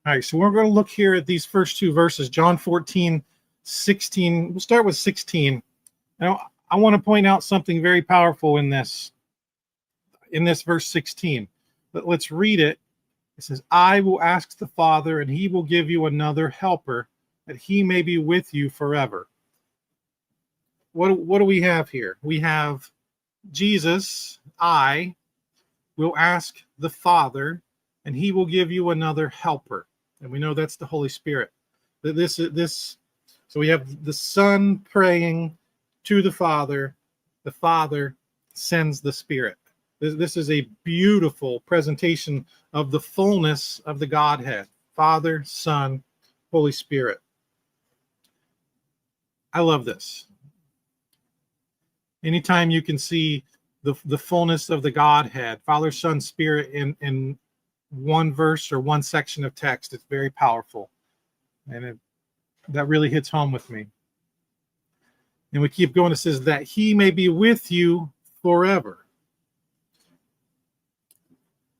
All right, so we're going to look here at these first two verses, John 14, 16. We'll start with 16. Now, I want to point out something very powerful in this verse 16. But let's read it. It says, I will ask the Father, and he will give you another helper, that he may be with you forever. What do we have here? We have Jesus, I will ask the Father, and he will give you another helper. And we know that's the Holy Spirit. So we have the Son praying to the Father sends the Spirit. This is a beautiful presentation of the fullness of the Godhead, Father, Son, Holy Spirit. I love this. Anytime you can see the fullness of the Godhead, Father, Son, Spirit in one verse or one section of text, it's very powerful. And that really hits home with me. And we keep going. It says that he may be with you forever.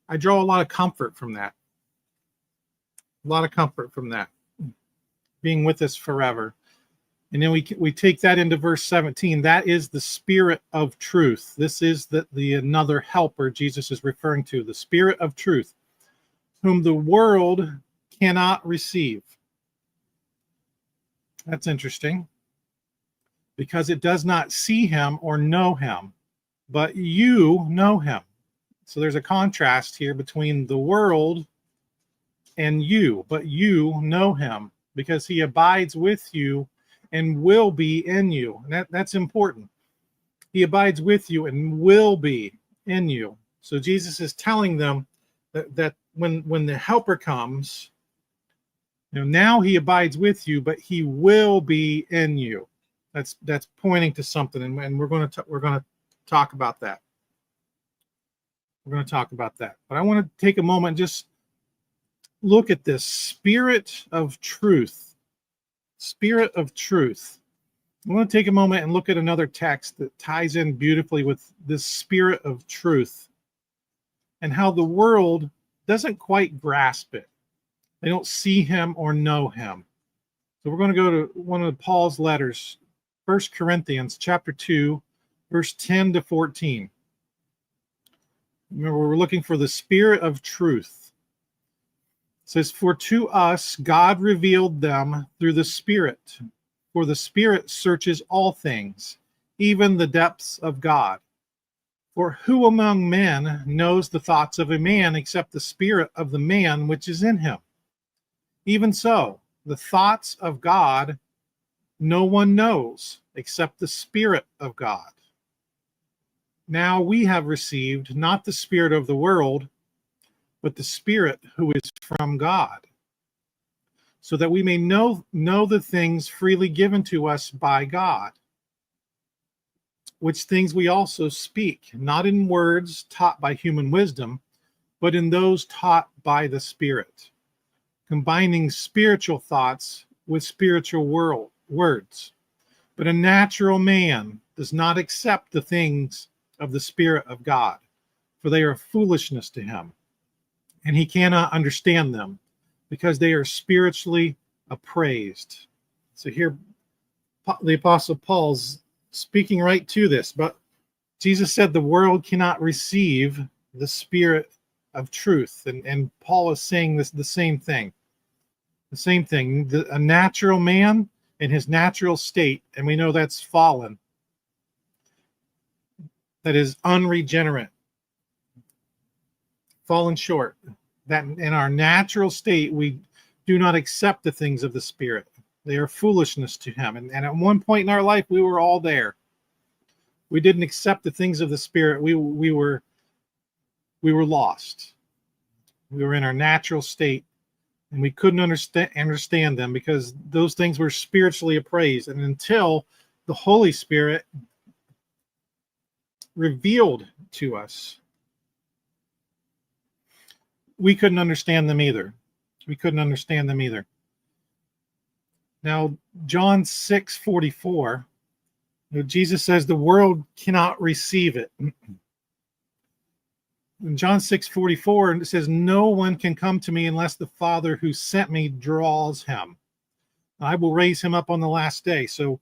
I draw a lot of comfort from that. A lot of comfort from that. Being with us forever. And then we take that into verse 17. That is the Spirit of truth. This is the another helper Jesus is referring to, the Spirit of truth, whom the world cannot receive. That's interesting, because it does not see him or know him, but you know him. So there's a contrast here between the world and you, but you know him because he abides with you and will be in you. And that's important. He abides with you and will be in you. So Jesus is telling them that when the helper comes, now he abides with you, but he will be in you. That's pointing to something, and we're going to talk about that. We're going to talk about that. But I want to take a moment and just look at this Spirit of truth. Spirit of truth. I want to take a moment and look at another text that ties in beautifully with this Spirit of truth and how the world doesn't quite grasp it. They don't see him or know him. So we're going to go to one of Paul's letters, 1 Corinthians chapter 2, verse 10 to 14. Remember, we're looking for the Spirit of truth. It says, for to us God revealed them through the Spirit. For the Spirit searches all things, even the depths of God. For who among men knows the thoughts of a man except the spirit of the man which is in him? Even so, the thoughts of God no one knows except the Spirit of God. Now we have received not the spirit of the world, but the Spirit who is from God, so that we may know the things freely given to us by God, which things we also speak, not in words taught by human wisdom, but in those taught by the Spirit, combining spiritual thoughts with spiritual words. But a natural man does not accept the things of the Spirit of God, for they are foolishness to him, and he cannot understand them, because they are spiritually appraised. So here, the Apostle Paul's speaking right to this, but Jesus said the world cannot receive the Spirit of truth, and Paul is saying the same thing. The same thing. A natural man in his natural state, and we know that's fallen, that is unregenerate, fallen short, that in our natural state we do not accept the things of the Spirit. They are foolishness to him. And at one point in our life, we were all there. We didn't accept the things of the Spirit. We were lost. We were in our natural state, and we couldn't understand them because those things were spiritually appraised. And until the Holy Spirit revealed to us, we couldn't understand them either. We couldn't understand them either. Now, John 6:44, Jesus says the world cannot receive it. In John 6:44, it says, no one can come to me unless the Father who sent me draws him. I will raise him up on the last day. So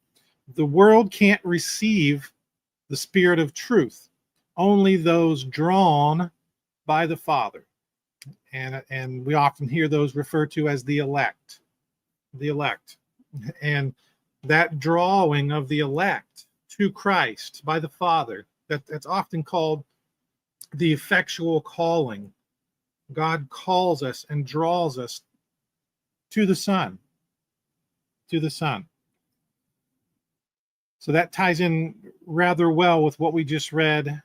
the world can't receive the Spirit of truth. Only those drawn by the Father. And we often hear those referred to as the elect. The elect. And that drawing of the elect to Christ by the Father, that's often called the effectual calling. God calls us and draws us to the Son. To the Son. So that ties in rather well with what we just read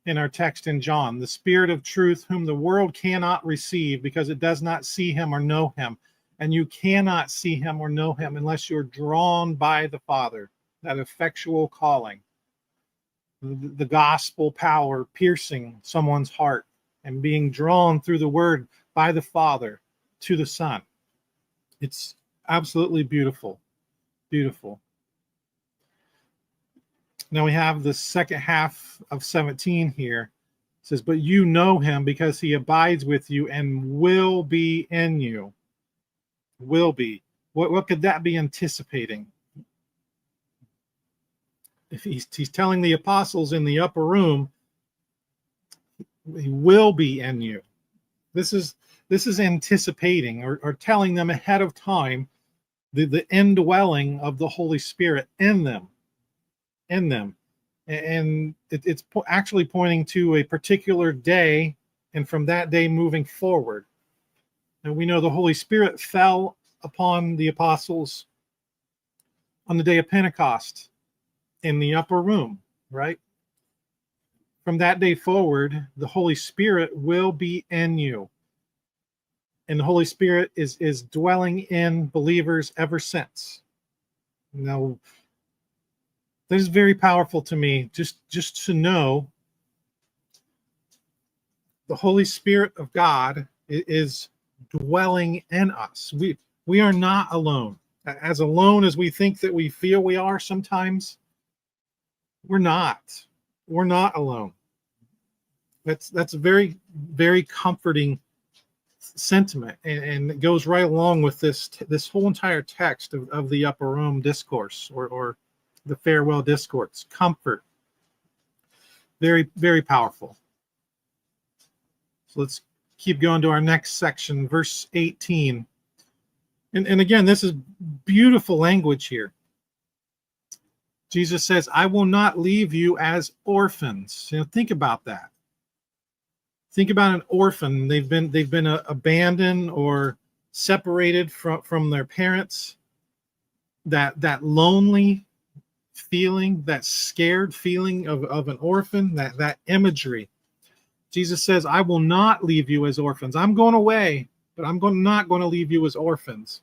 in our text in John. The Spirit of truth, whom the world cannot receive because it does not see him or know him. And you cannot see him or know him unless you're drawn by the Father, that effectual calling. The gospel power piercing someone's heart and being drawn through the word by the Father to the Son. It's absolutely beautiful. Beautiful. Now we have the second half of 17 here. It says, but you know him because he abides with you and will be in you. Will be. What could that be anticipating? If he's telling the apostles in the upper room, he will be in you. This is anticipating or telling them ahead of time the indwelling of the Holy Spirit in them. And it's actually pointing to a particular day, and from that day moving forward. And we know the Holy Spirit fell upon the apostles on the day of Pentecost in the upper room, right? From that day forward, the Holy Spirit will be in you. And the Holy Spirit is dwelling in believers ever since. Now, that is very powerful to me, just to know the Holy Spirit of God is dwelling in us. We are not alone. As alone as we think that we feel we are sometimes, we're not. We're not alone. That's a very, very comforting sentiment, and it goes right along with this whole entire text of the upper room discourse or the farewell discourse. Comfort. Very, very powerful. So let's keep going to our next section, verse 18. And again, this is beautiful language here. Jesus says, I will not leave you as orphans. Think about that. Think about an orphan. They've been abandoned or separated from their parents. That lonely feeling, that scared feeling of an orphan, that imagery. Jesus says, I will not leave you as orphans. I'm going away, but I'm not going to leave you as orphans.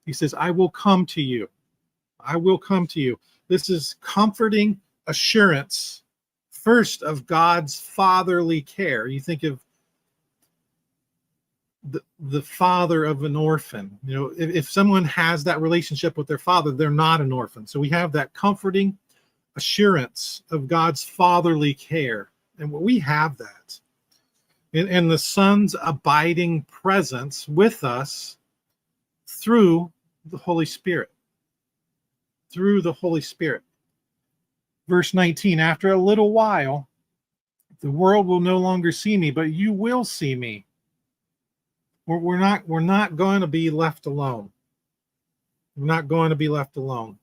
He says, I will come to you. I will come to you. This is comforting assurance, first, of God's fatherly care. You think of the father of an orphan. If someone has that relationship with their father, they're not an orphan. So we have that comforting assurance of God's fatherly care. And we have that. And the Son's abiding presence with us through the Holy Spirit. Through the Holy Spirit. Verse 19, after a little while, the world will no longer see me, but you will see me. We're not going to be left alone. We're not going to be left alone.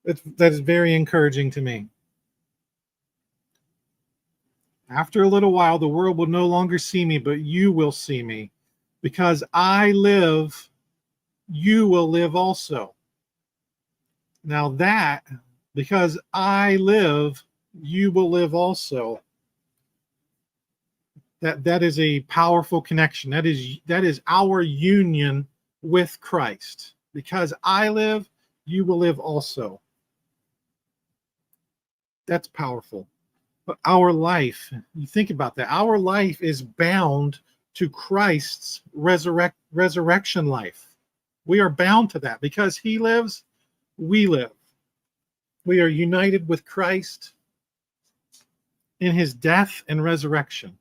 That is very encouraging to me. After a little while, the world will no longer see me, but you will see me. Because I live, you will live also. Now that, because I live, you will live also. That is a powerful connection. That is our union with Christ. Because I live, you will live also. That's powerful. But our life, you think about that, our life is bound to Christ's resurrection life. We are bound to that. Because he lives, we live. We are united with Christ. in his death and resurrection.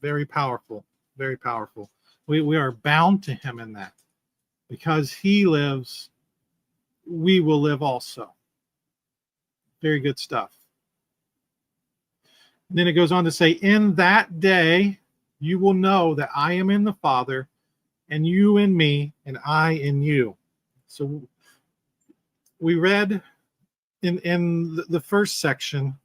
Very powerful, very powerful. We are bound to him in that. Because he lives, we will live also. Very good stuff. And then it goes on to say, in that day, you will know that I am in the Father, and you in me, and I in you. So we read in the first section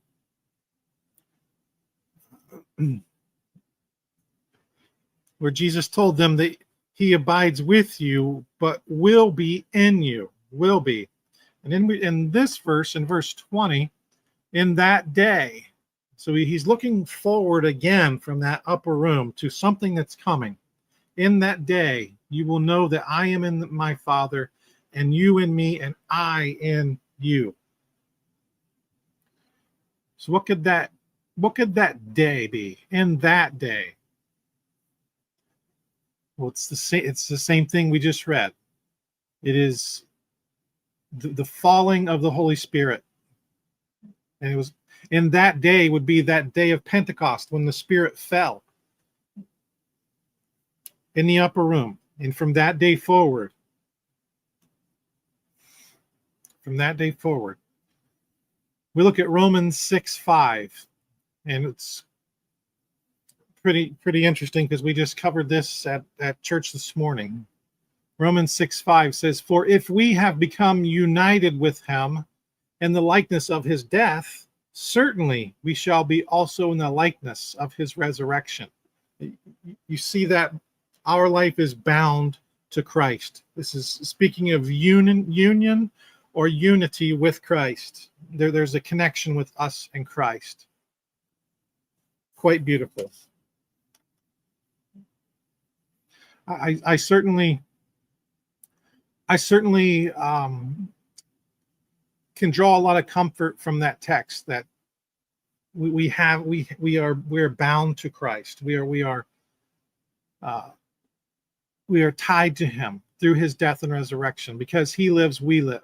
where Jesus told them that he abides with you, but will be in you. Will be. And then in this verse, in verse 20, in that day. So he's looking forward again from that upper room to something that's coming. In that day, you will know that I am in my Father, and you in me, and I in you. So what could that day be? In that day. Well, it's the same thing we just read. It is the falling of the Holy Spirit. And it was in that day would be that day of Pentecost when the Spirit fell in the upper room. And from that day forward, we look at Romans 6:5, and it's pretty interesting because we just covered this at church this morning. Romans 6:5 says, for if we have become united with him in the likeness of his death, certainly we shall be also in the likeness of his resurrection. You see that our life is bound to Christ. This is speaking of union or unity with Christ. There's a connection with us and Christ. Quite beautiful. I certainly can draw a lot of comfort from that text that we are bound to Christ. We are tied to him through his death and resurrection. Because he lives, we live.